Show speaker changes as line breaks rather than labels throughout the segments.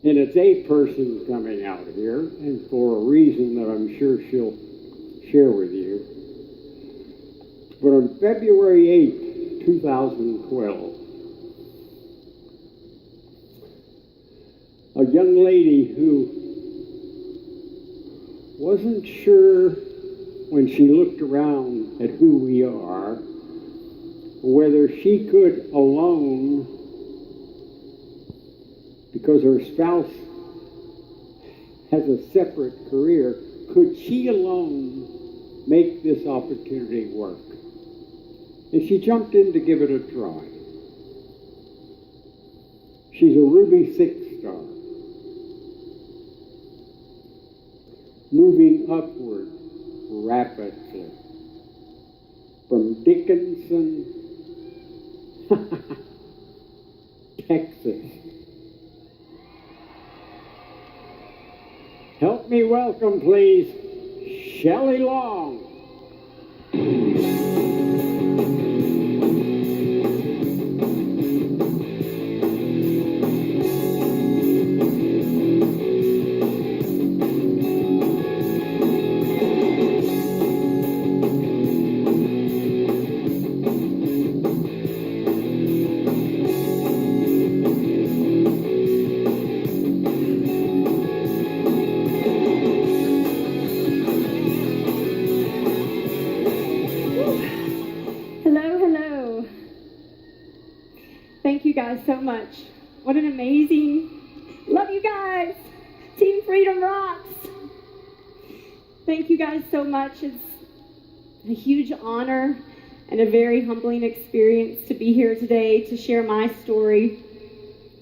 And it's a person coming out here, and for a reason that I'm sure she'll share with you. But on February 8th, 2012, a young lady who wasn't sure when she looked around at who we are, whether she could alone, because her spouse has a separate career, could she alone make this opportunity work? And she jumped in to give it a try. She's a Ruby 6 star, moving upward rapidly from Dickinson, Texas. Help me welcome, please, Shellie Long.
Thank you guys so much. What an amazing, love you guys. Team Freedom rocks. Thank you guys so much. It's a huge honor and a very humbling experience to be here today to share my story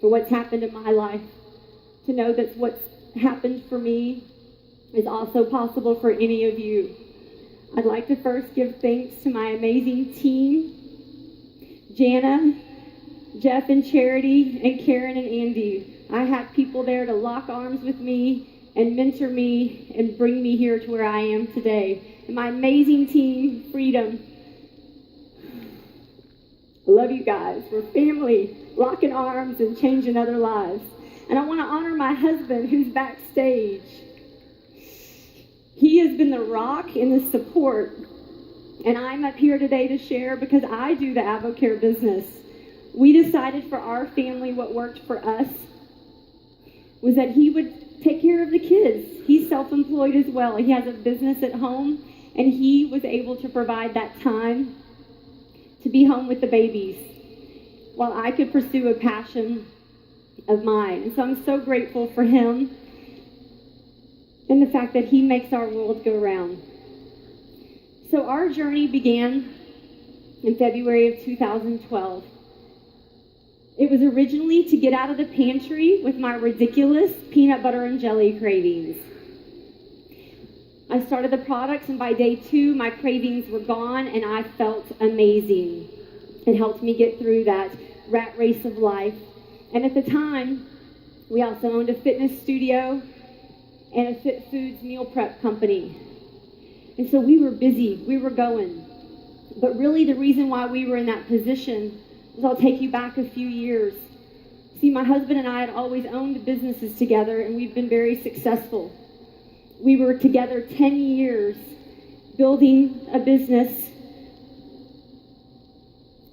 for what's happened in my life. To know that what's happened for me is also possible for any of you. I'd like to first give thanks to my amazing team, Jana, Jeff and Charity, and Karen and Andy. I have people there to lock arms with me and mentor me and bring me here to where I am today. And my amazing team, Freedom. I love you guys. We're family, locking arms and changing other lives. And I want to honor my husband who's backstage. He has been the rock and the support. And I'm up here today to share because I do the AvoCare business. We decided for our family what worked for us was that he would take care of the kids. He's self-employed as well. He has a business at home, and he was able to provide that time to be home with the babies while I could pursue a passion of mine. And so I'm so grateful for him and the fact that he makes our world go round. So our journey began in February of 2012. It was originally to get out of the pantry with my ridiculous peanut butter and jelly cravings. I started the products, and by day 2, my cravings were gone, and I felt amazing. It helped me get through that rat race of life. And at the time, we also owned a fitness studio and a Fit Foods meal prep company. And so we were busy, we were going. But really the reason why we were in that position was, I'll take you back a few years. See, my husband and I had always owned businesses together, and we've been very successful. We were together 10 years building a business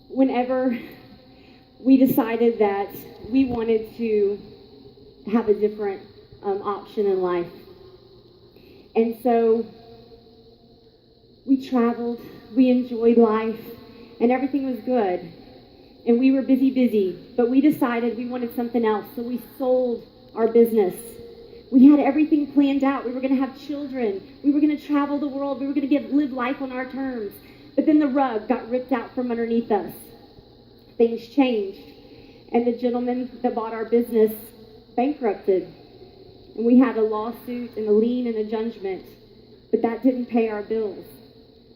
whenever we decided that we wanted to have a different option in life. And so we traveled, we enjoyed life, and everything was good. And we were busy, but we decided we wanted something else, so we sold our business. We had everything planned out. We were going to have children. We were going to travel the world. We were going to live life on our terms. But then the rug got ripped out from underneath us. Things changed. And the gentleman that bought our business bankrupted. And we had a lawsuit and a lien and a judgment. But that didn't pay our bills.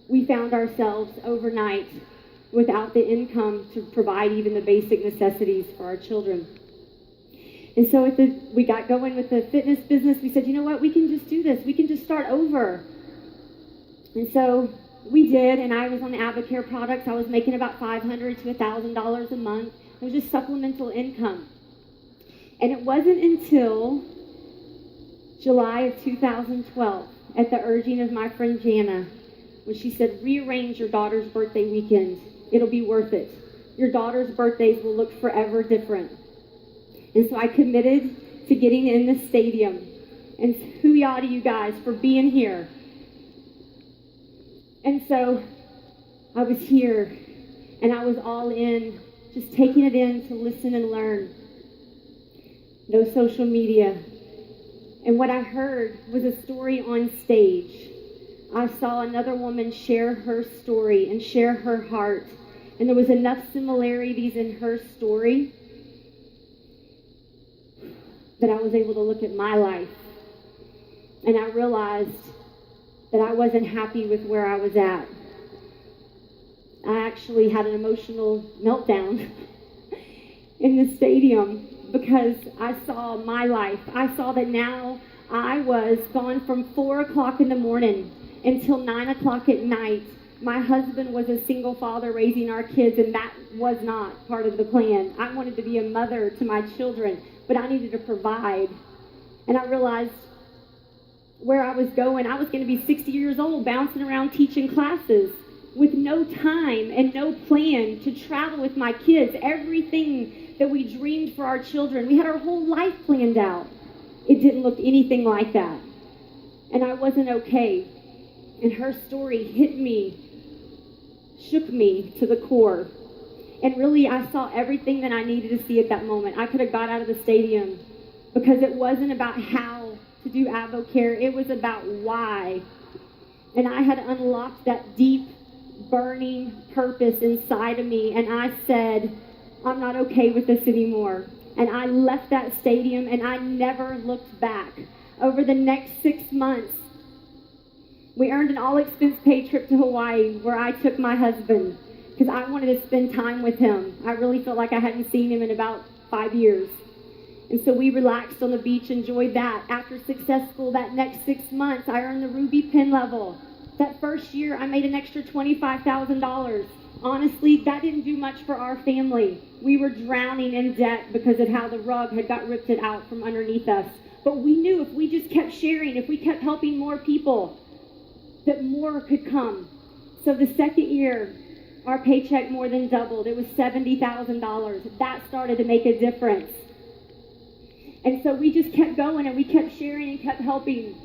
We found ourselves overnight without the income to provide even the basic necessities for our children. And so we got going with the fitness business. We said, you know what, we can just do this. We can just start over. And so we did, and I was on the AvoCare products. I was making about $500 to $1,000 a month. It was just supplemental income. And it wasn't until July of 2012, at the urging of my friend Jana, when she said, rearrange your daughter's birthday weekend. It'll be worth it. Your daughter's birthdays will look forever different. And so I committed to getting in the stadium. And hoo-yah to you guys for being here. And so I was here, and I was all in, just taking it in to listen and learn. No social media. And what I heard was a story on stage. I saw another woman share her story and share her heart. And there was enough similarities in her story that I was able to look at my life. And I realized that I wasn't happy with where I was at. I actually had an emotional meltdown in the stadium because I saw my life. I saw that now I was gone from 4 o'clock in the morning until 9 o'clock at night. My husband was a single father raising our kids, and that was not part of the plan. I wanted to be a mother to my children, but I needed to provide. And I realized where I was going. I was going to be 60 years old, bouncing around teaching classes with no time and no plan to travel with my kids. Everything that we dreamed for our children, we had our whole life planned out. It didn't look anything like that. And I wasn't okay. And her story hit me, shook me to the core. And really, I saw everything that I needed to see at that moment. I could have got out of the stadium because it wasn't about how to do AvoCare. It was about why. And I had unlocked that deep, burning purpose inside of me. And I said, I'm not okay with this anymore. And I left that stadium and I never looked back. Over the next 6 months, we earned an all-expense-paid trip to Hawaii where I took my husband because I wanted to spend time with him. I really felt like I hadn't seen him in about 5 years. And so we relaxed on the beach, enjoyed that. After successful that next 6 months, I earned the Ruby Pin level. That first year, I made an extra $25,000. Honestly, that didn't do much for our family. We were drowning in debt because of how the rug had got ripped it out from underneath us. But we knew if we just kept sharing, if we kept helping more people, that more could come. So the second year, our paycheck more than doubled. It was $70,000. That started to make a difference. And so we just kept going and we kept sharing and kept helping.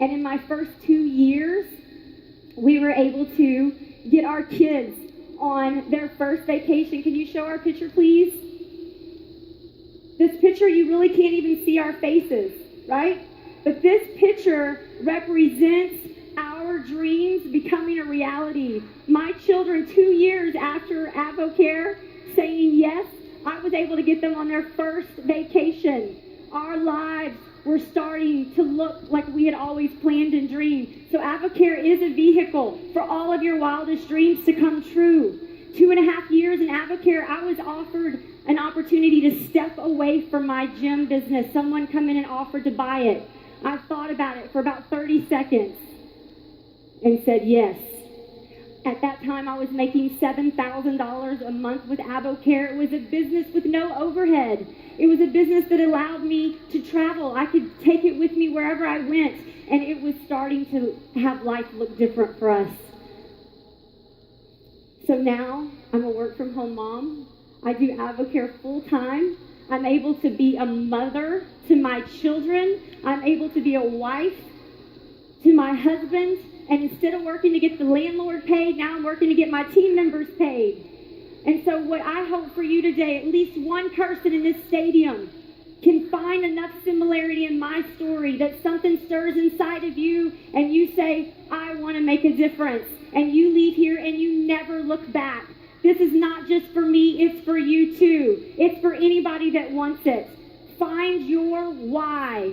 And in my first 2 years, we were able to get our kids on their first vacation. Can you show our picture, please? This picture, you really can't even see our faces, right? But this picture represents our dreams becoming a reality. My children, 2 years after AvoCare saying yes, I was able to get them on their first vacation. Our lives were starting to look like we had always planned and dreamed. So AvoCare is a vehicle for all of your wildest dreams to come true. 2.5 years in AvoCare, I was offered an opportunity to step away from my gym business. Someone come in and offered to buy it. I thought about it for about 30 seconds and said yes. At that time, I was making $7,000 a month with AvoCare. It was a business with no overhead. It was a business that allowed me to travel. I could take it with me wherever I went, and it was starting to have life look different for us. So now, I'm a work-from-home mom. I do AvoCare full-time. I'm able to be a mother to my children. I'm able to be a wife to my husband. And instead of working to get the landlord paid, now I'm working to get my team members paid. And so what I hope for you today, at least one person in this stadium can find enough similarity in my story that something stirs inside of you and you say, I want to make a difference. And you leave here and you never look back. This is not just for me, it's for you too. It's for anybody that wants it. Find your why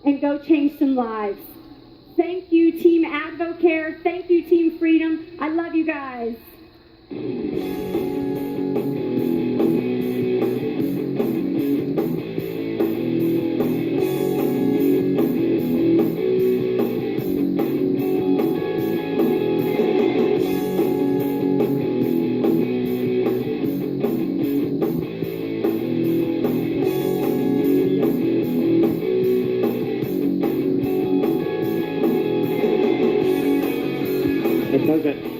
and go change some lives. Thank you, Team AvoCare. Thank you, Team Freedom. I love you guys.
It doesn't